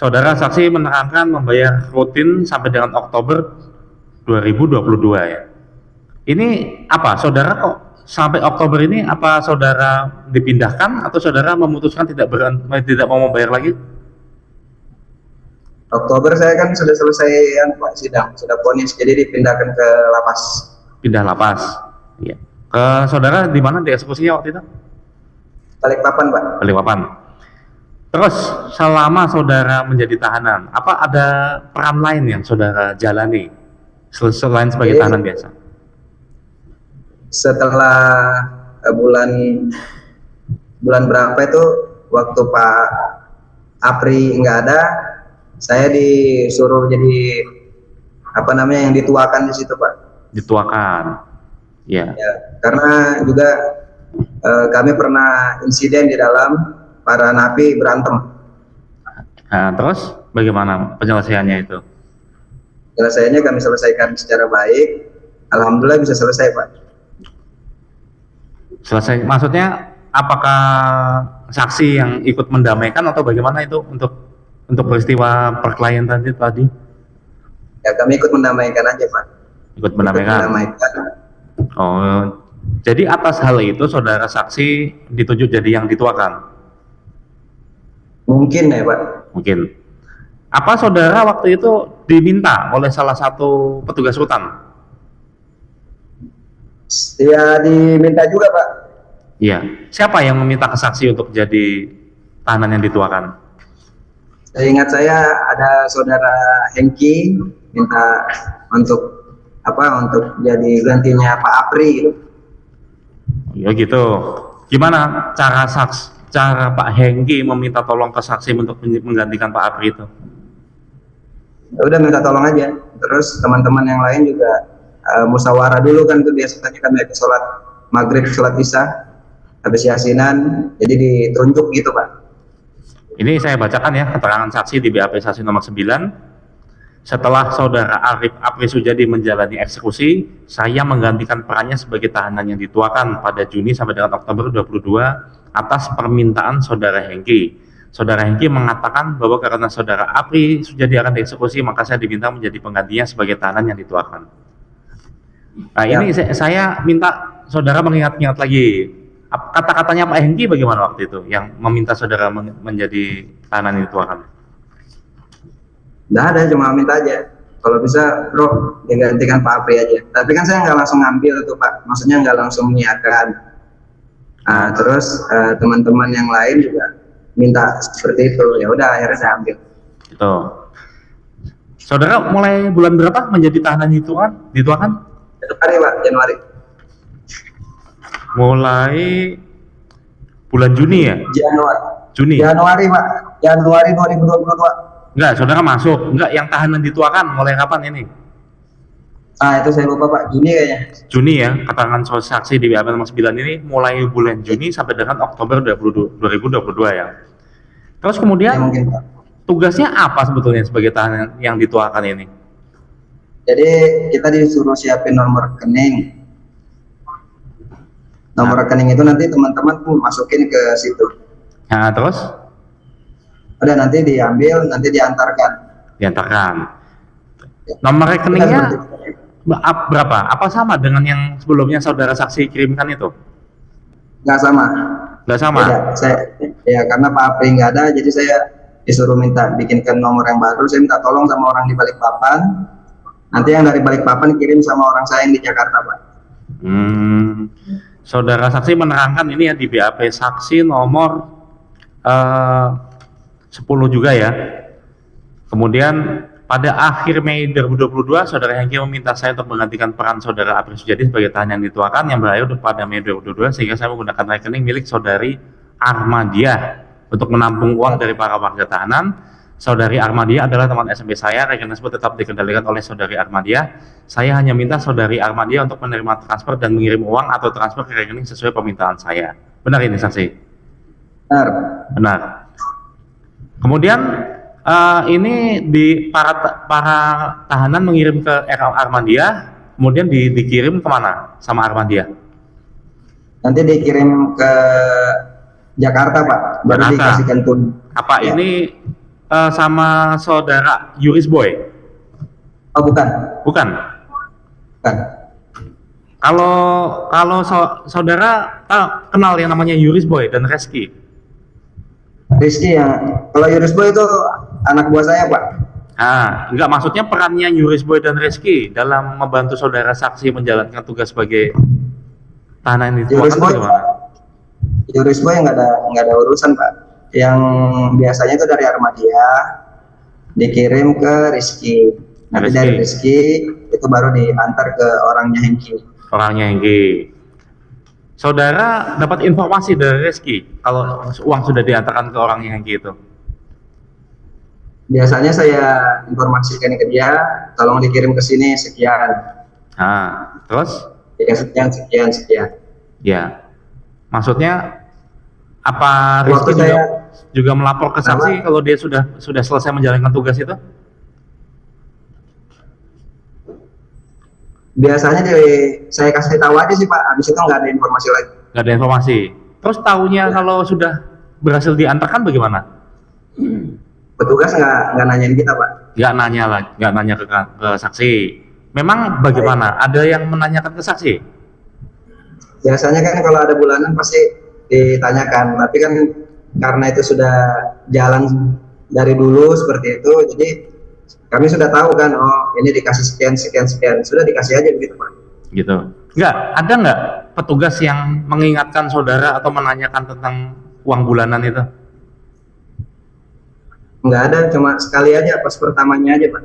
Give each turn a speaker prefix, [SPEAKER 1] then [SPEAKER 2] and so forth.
[SPEAKER 1] Saudara saksi menerangkan membayar rutin sampai dengan Oktober 2022 ya. Ini apa? Saudara kok sampai Oktober ini apa saudara dipindahkan atau saudara memutuskan tidak mau membayar lagi?
[SPEAKER 2] Oktober saya kan sudah selesai Pak, sidang, sudah vonis, jadi dipindahkan ke lapas.
[SPEAKER 1] Pindah lapas. Iya. Saudara di mana dieksekusinya waktu itu?
[SPEAKER 2] Balikpapan, Pak.
[SPEAKER 1] Balikpapan. Terus selama saudara menjadi tahanan, apa ada peran lain yang saudara jalani selain sebagai
[SPEAKER 2] Jadi,
[SPEAKER 1] tahanan biasa?
[SPEAKER 2] Setelah bulan berapa itu, waktu Pak Apri nggak ada, saya disuruh jadi yang dituakan di situ, Pak.
[SPEAKER 1] Dituakan. Ya.
[SPEAKER 2] Ya, karena juga kami pernah insiden di dalam, para napi berantem.
[SPEAKER 1] Nah, terus bagaimana penyelesaiannya itu?
[SPEAKER 2] Penyelesaiannya kami selesaikan secara baik. Alhamdulillah bisa selesai, Pak.
[SPEAKER 1] Selesai, maksudnya apakah saksi yang ikut mendamaikan atau bagaimana itu untuk peristiwa perkelahian tadi?
[SPEAKER 2] Ya, kami ikut mendamaikan aja, Pak.
[SPEAKER 1] Ikut mendamaikan. Oh, jadi atas hal itu saudara saksi ditunjuk jadi yang dituakan?
[SPEAKER 2] Mungkin ya, Pak.
[SPEAKER 1] Mungkin. Apa saudara waktu itu diminta oleh salah satu petugas rutan?
[SPEAKER 2] Ya, diminta juga, Pak.
[SPEAKER 1] Iya. Siapa yang meminta ke saksi untuk jadi tahanan yang dituakan?
[SPEAKER 2] Ingat saya ada saudara Hengki minta untuk jadi gantinya Pak Apri gitu.
[SPEAKER 1] Ya gitu. Gimana cara Pak Hengki meminta tolong ke saksi untuk menggantikan Pak Apri itu?
[SPEAKER 2] Ya udah, minta tolong aja. Terus teman-teman yang lain juga musyawarah dulu kan, itu biasanya kami habis sholat maghrib, sholat isya, habis yasinan, jadi ditunjuk gitu, Pak.
[SPEAKER 1] Ini saya bacakan ya keterangan saksi di BAP saksi nomor 9. Setelah saudara Apri Sujadi menjalani eksekusi, saya menggantikan perannya sebagai tahanan yang dituakan pada Juni sampai dengan Oktober 2022 atas permintaan saudara Hengki. Saudara Hengki mengatakan bahwa karena saudara Apri Sujadi akan dieksekusi, maka saya diminta menjadi penggantinya sebagai tahanan yang dituakan. Nah, ya. Ini saya minta saudara mengingat-ingat lagi kata-katanya Pak Hengki bagaimana waktu itu yang meminta saudara menjadi tahanan yang dituakan.
[SPEAKER 2] Nggak ada, cuma minta aja kalau bisa bro digantikan Pak Apri aja. Tapi kan saya nggak langsung ngambil tuh, Pak, maksudnya nggak langsung menyiarkan. Nah, terus teman-teman yang lain juga minta seperti itu, ya udah akhirnya saya ambil.
[SPEAKER 1] Itu. Saudara mulai bulan berapa menjadi tahanan dituakan?
[SPEAKER 2] Januari, Pak, Januari.
[SPEAKER 1] Mulai bulan Juni ya?
[SPEAKER 2] Januari, Pak. Januari 2022.
[SPEAKER 1] Enggak, saudara masuk. Enggak, yang tahanan dituakan mulai kapan ini?
[SPEAKER 2] Itu saya lupa, Pak. Juni kayaknya.
[SPEAKER 1] Juni ya, keterangan saksi di BAP nomor 9 ini mulai bulan Juni sampai dengan Oktober 2022 ya. Terus kemudian ya, mungkin, Pak, tugasnya apa sebetulnya sebagai tahanan yang dituakan ini?
[SPEAKER 2] Jadi kita disuruh siapin nomor rekening. Nomor rekening itu nanti teman-teman pun masukin ke situ.
[SPEAKER 1] Nah, terus?
[SPEAKER 2] Udah, nanti diambil, nanti diantarkan.
[SPEAKER 1] Nomor rekeningnya berapa? Apa sama dengan yang sebelumnya saudara saksi kirimkan itu?
[SPEAKER 2] Nggak sama. Ya karena Pak Apri nggak ada, jadi saya disuruh minta bikinkan nomor yang baru. Saya minta tolong sama orang di Balikpapan. Nanti yang dari Balikpapan kirim sama orang saya yang di Jakarta, Pak.
[SPEAKER 1] Saudara saksi menerangkan ini ya di BAP saksi nomor 10 juga ya. Kemudian pada akhir Mei 2022, saudara Hengki meminta saya untuk menggantikan peran saudara Apri Sujadi sebagai tahanan yang dituakan yang berakhir pada Mei 2022, sehingga saya menggunakan rekening milik saudari Armadiah untuk menampung uang dari para warga tahanan. Saudari Armadiah adalah teman SMP saya. Rekening tersebut tetap dikendalikan oleh saudari Armadiah. Saya hanya minta saudari Armadiah untuk menerima transfer dan mengirim uang atau transfer ke rekening sesuai permintaan saya. Benar ini saksi? Benar. Kemudian ini di para tahanan mengirim ke Armadiah, kemudian dikirim kemana sama Armadiah?
[SPEAKER 2] Nanti dikirim ke Jakarta, Pak. Baru dikasihkan pun.
[SPEAKER 1] Apa ya, ini sama saudara Yuris Boy?
[SPEAKER 2] Oh bukan,
[SPEAKER 1] Bukan.
[SPEAKER 2] bukan.
[SPEAKER 1] Kalau kalau saudara kenal yang namanya Yuris Boy dan Reski?
[SPEAKER 2] Rizky yang, kalau Yuris Boy itu anak buah saya Pak.
[SPEAKER 1] Ah, enggak, maksudnya perannya Yuris Boy dan Reski dalam membantu saudara saksi menjalankan tugas sebagai tahanan yang
[SPEAKER 2] Yuris
[SPEAKER 1] dituakan
[SPEAKER 2] Boy,
[SPEAKER 1] bagaimana?
[SPEAKER 2] Yuris Boy nggak ada urusan Pak. Yang biasanya itu dari Armadia dikirim ke Rizky. Nanti dari Rizky itu baru diantar ke orangnya Hengki.
[SPEAKER 1] Orangnya Hengki. Saudara dapat informasi dari Reski kalau uang sudah diantarkan ke orangnya Hengki itu?
[SPEAKER 2] Biasanya saya informasikan ke dia, tolong dikirim ke sini sekian.
[SPEAKER 1] Nah, terus?
[SPEAKER 2] Ya, sekian.
[SPEAKER 1] Ya, maksudnya apa Rizky
[SPEAKER 2] Waktu
[SPEAKER 1] juga melapor ke saksi kalau dia sudah selesai menjalankan tugas itu?
[SPEAKER 2] Biasanya saya kasih tahu aja sih Pak, habis itu nggak ada informasi lagi.
[SPEAKER 1] Nggak ada informasi. Terus tahunya kalau sudah berhasil diantarkan bagaimana?
[SPEAKER 2] Petugas nggak nanyain kita Pak.
[SPEAKER 1] Nggak nanya lagi, nggak nanya ke saksi. Memang bagaimana? Ada yang menanyakan ke saksi?
[SPEAKER 2] Biasanya kan kalau ada bulanan pasti ditanyakan, tapi kan karena itu sudah jalan dari dulu seperti itu, jadi kami sudah tahu kan, oh ini dikasih sekian, sudah dikasih aja begitu Pak.
[SPEAKER 1] Gitu. Ada nggak petugas yang mengingatkan saudara atau menanyakan tentang uang bulanan itu?
[SPEAKER 2] Nggak ada, cuma sekali aja pas pertamanya aja Pak.